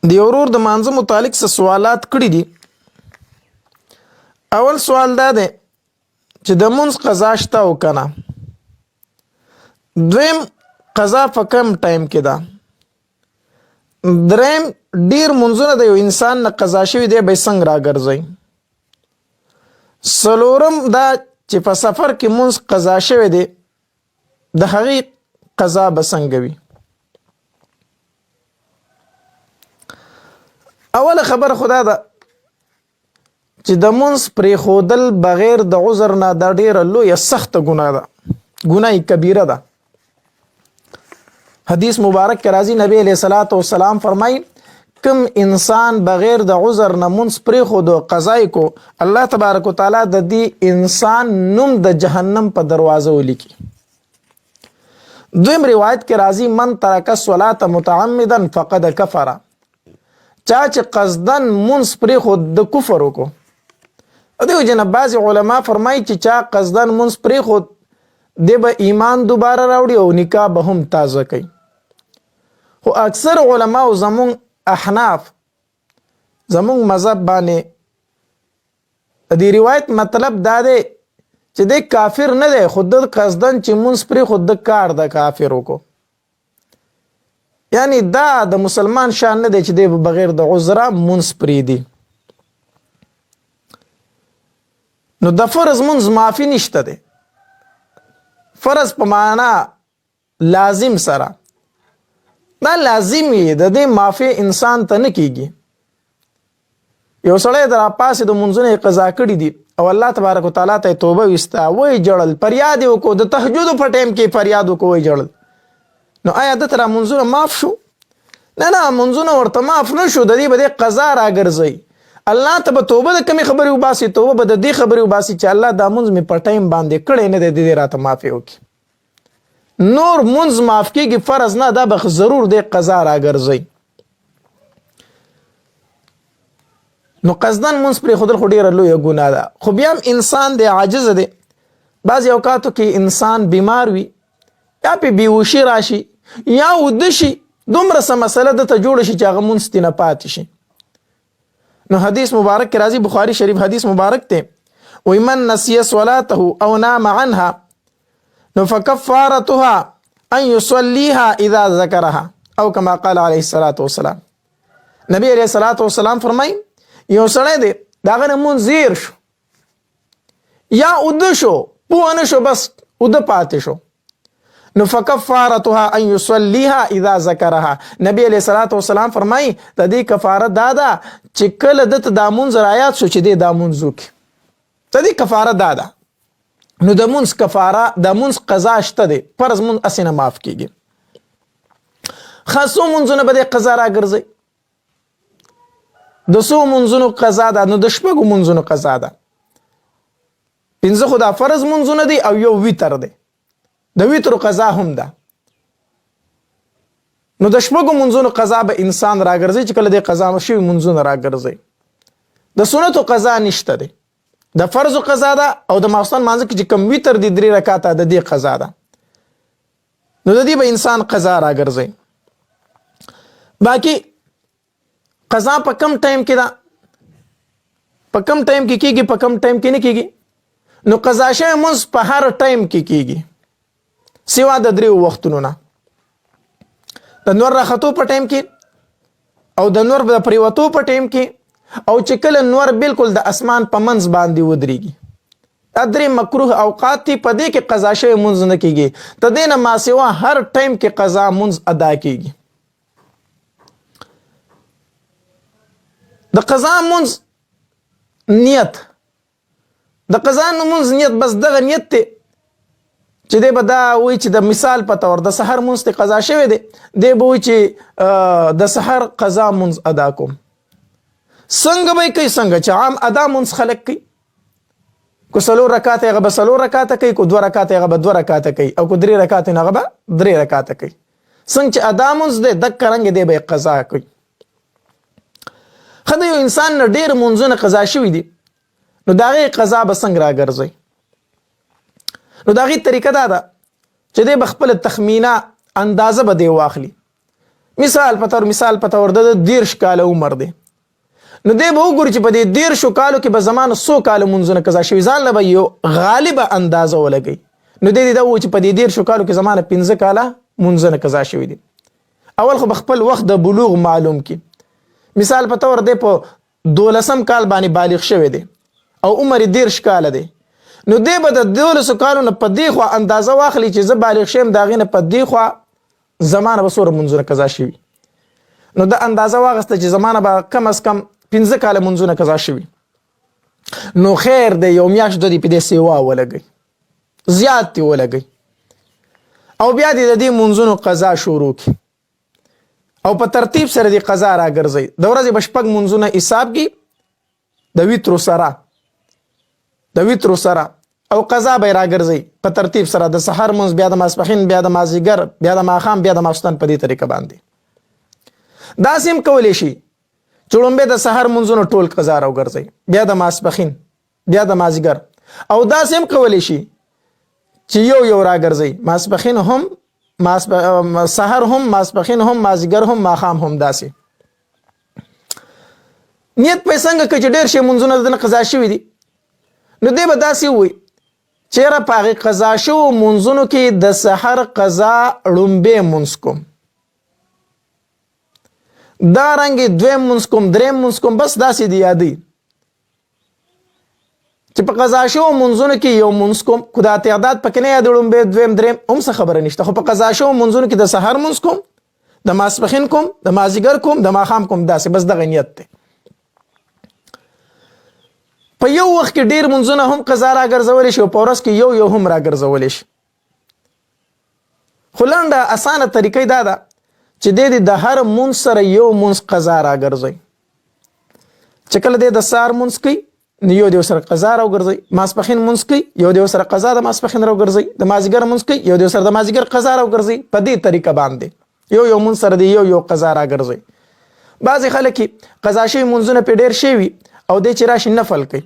دی ورور د مانځه متعلق څه سوالات کړي دي. اول سوال دا دی چې د مونځ قضا شته او کنه. دویم قضا په کم ټایم کې ده. دریم ډیر مونځونه د یو انسان نه قضا شوي دی به څنګه راګرځي. څلورم دا چې په سفر کې مونځ قضا شوی دی د هغې قضا به څنګه وي. اوله خبره خدا ده چې د مونځ پرېښودل بغیر د عذر نه دا ډیره لویه سخته ګناه ده، ګناه کبیره ده. حدیث مبارک کې راځي نبی علیہ الصلوۃ والسلام فرمایي کم انسان بغیر د عذر نه مونځ پرېښود او قضا یې کو، الله تبارک وتعالی د دې انسان نوم د جهنم په دروازه ولیکي. دویم روایت کې راځي من ترک الصلاة متعمدا فقد کفر، چا چې قصدن مونځ پرېښود د کفر وکړو. دیو جن بعض علما فرمایي چې چا قصدن مونځ پرېښود دی به ایمان دوباره راوړي او نکاح به هم تازه کوي. خو اکثر علما او زمون احناف زمون مذهب باندې دی روایت مطلب دا دی چې د کافر نه دی، خود د قصدن چې مونځ پرېښود د کار د کافر وکړو. یعنی دا د مسلمان شان نه دی چې دی بغیر د عذره مونځ پرېږدي. نو د فرض مونځ معافي نشته دی. فرض په معنا لازم سره دا لازم یې د دې معافي انسان ته نه کیږي. یو سړی د راپاسې د مونځونه قضا کړي دي او الله تبارک وتعالی ته توبه وستا وای جړل فریاد وکړو، د تهجد په ټیم کې فریاد وکړو وای جړل، نو آیا د تر مونځونه معاف شو؟ نه مونځونه ورته معاف نه شو، د دې به قضا راګرځي. الله ته به توبه د کمی خبرې وباسي، توبه به د دې خبرې وباسي چې الله دا مونځ مې په ټایم باندې کړی نه دی، د دې راته معافي وکړي. نور مونځ معاف کېږي، فرض نه، دا به ضرور د قضا راګرځي. نو قصدن مونځ پرېښودل خو ډېره لویه ګناه ده. خو بیا هم انسان دی عاجز دی، بعضې اوقاتو کې انسان بیمار وي یا پې بېهوشي راشي یا وده شي، دومره څه مسله دته جوړه شي چې هغه مونځ ترې نه پاتې شي. نو حدیث مبارک کې راځي، بخاری شریف حدیث مبارک ته وی من نسی صلاته او نام عنها نو فکفارتها ان یصلیها اذا ذکرها او کما قال علیه الصلاة والسلام. نبی علیه الصلاة والسلام فرمای یو سړی دی د هغه نه مونځ هیر شو یا اوده شو، پوه نه شو، بس اوده پاتې شو، نو فکفارتها ان یصلیها اذا ذکرها. نبی علیہ الصلوۃ والسلام فرمای د دې کفاره دا ده چې کله دته د مونځ رایات شو چې د مونځ وکړي، د دې کفاره دا ده. نو د مونځ کفاره د مونځ قضا شته دی، فرض مونځ اسنه معاف کیږي. خاصو مونځونه به د قضا راګرځي. د سو مونځونو قضا ده، نو د شپږو مونځونو قضا ده. پنځه خو دا فرض مونځونه دي او یو ویتر دی، د ویترو قضا هم ده. نو د شپږو منځونو قضا به انسان راګرځي چې کله د قضا شوي منځونه راګرځي. د سنتو قضا نشته دی، د فرضو قضا ده او د ماخوستن مانځه کې چې کم ویتر دي 3 رکعاته د دې قضا ده. نو د دې به انسان قضا راګرځي. باقي قضا په کم ټایم کې ده، په کم ټایم کې کیږي، په کم ټایم کې نه کیږي. نو قضا شوی منځ په هر ټایم کې کیږي سوا د 3 وختونو نه. د نور راختو په ټایم کې او د نور د پریوتو په ټایم کې او چې کله نور بالکل د اسمان په منځ باندې ودرېږي. دا 3 مکروه اوقات دي، په دې کې قضا شوی منځ نه کیږي. د دې نه ما سوا هر ټایم کې قضا منځ ادا کیږي. د قضا منځ نیت، د قضا منځ نیت بس دغه نیت دی چې دی به دا وایي چې د مثال په طور د سحر مونځ ته قضا شوی دی، دی به وایي چې د سحر قضا مونځ ادا کوم. څنګه به یې کوي؟ څنګه چې عام ادا مونځ خلک کوي. کو 4 رکعات هغه به 4 رکعاته کوي، کو 2 رکعات هغه به 2 رکعاته کوي، او کو 3 رکعات هغه به 3 رکعاته کوي. څنګه چې ادا مونځ دی دک رنګ دی به قضا کوي. خدای یو انسان نه ډېر مونځونه قضا شوي دي، نو د هغې قضا به څنګه راګرځي؟ نو د هغې طریقه دا ده چې دی به خپله تخمینه اندازه به دی واخلي. مثال په تور د 10 کاله عمر دی، نو دی به وګوري چې په دې 10 کالو کې به زمانه 100 کاله مونځونه قضا شوي، ځان له به یو غالبه اندازه ولګوي. نو دی دا و چې په دې 10 کالو کې زمانه 15 کاله مونځونه قضا شوي دي. اول خو خپل وخت د بلوغ معلوم کی. مثال په تور دی په 12 کال باندې بالغ شوی دی او عمر 10 کاله دی، نو دی به د 12 کالو نه په دې خوا اندازه واخلي چې زه بالغ شم، د هغې نه په دې خوا زمانه به څومره مونځونه قضا شوي. نو د اندازه واخسته چې زمانه به کم از کم 15 کاله مونځونه قضا شوي. نو خیر دی یو میاشت د دې په دې سیوا ولګوي، زیات دې ولګوي، او بیا دې د دې مونځونو قضا شروع کړي او په ترتیب سره دې قضا راګرځي. د ورځې به 6 مونځونه حساب کړي د ویترو سره او قضا به راګرځي په ترتیب سره، د سحر مونځ، بیا د ماسپښین، بیا د مازدیګر، بیا د ماښام، بیا د ماخوستن، په دې طریقه باندې. داسې هم کولی شي چې لومبې د سحر مونځونو ټول قضا راوګرځي، بیا د ماسپښین، بیا د مازدیګر، او داسې هم کولی شي چې یو راګرځي، ماسپښین هم، سحر هم، ماسپښین هم، مازدیګر هم، ماښام هم. داسې نیت په څنګه کې چې ډېر شي مونځونه دنه قضا شوي دي، نو دی به داسې وي چیرې په هغې قضا شوو مونځونو کې د سحر قضا لومبې مونځ کوم، دا رنګې دویم مونځ کوم، دریم مونځ کوم، بس داسې دی یادوي چې په قضا شوو مونځونو کې یو مونځ کوم، خو دا تعداد پکې نه یادوي، لومبې، دویم، دریم هم څه خبره نشته، خو په قضا شوو مونځونو کې د سحر مونځ کوم، د ماسپښین کوم، د مازدیګر کوم، د ماښام کوم، داسې بس دغه نیت دی. په یو وخت کې ډېر مونځونه هم قضا راګرځولی شي او په ورځ کې یو هم راګرځولی شي. خو لنډه اسانه طریقه دا ده چې د هر مونځ سره یو مونځ قضا راګرځوي. چې کله د سهار مونځ کوي نو یو د سره قضا راوګرځوي، ماسپښین مونځ کوي یو د سره قضا د ماسپښین راوګرځوي، د مازدیګر مونځ کوي یو د سره د مازدیګر قضا راوګرځوي. په دې طریقه باندې یو مونځ سره د یو قضا راګرځوي. بعضې خلک قضا شوي مونځونه پې ډېر شوي او دی چې راشي نفل کوي،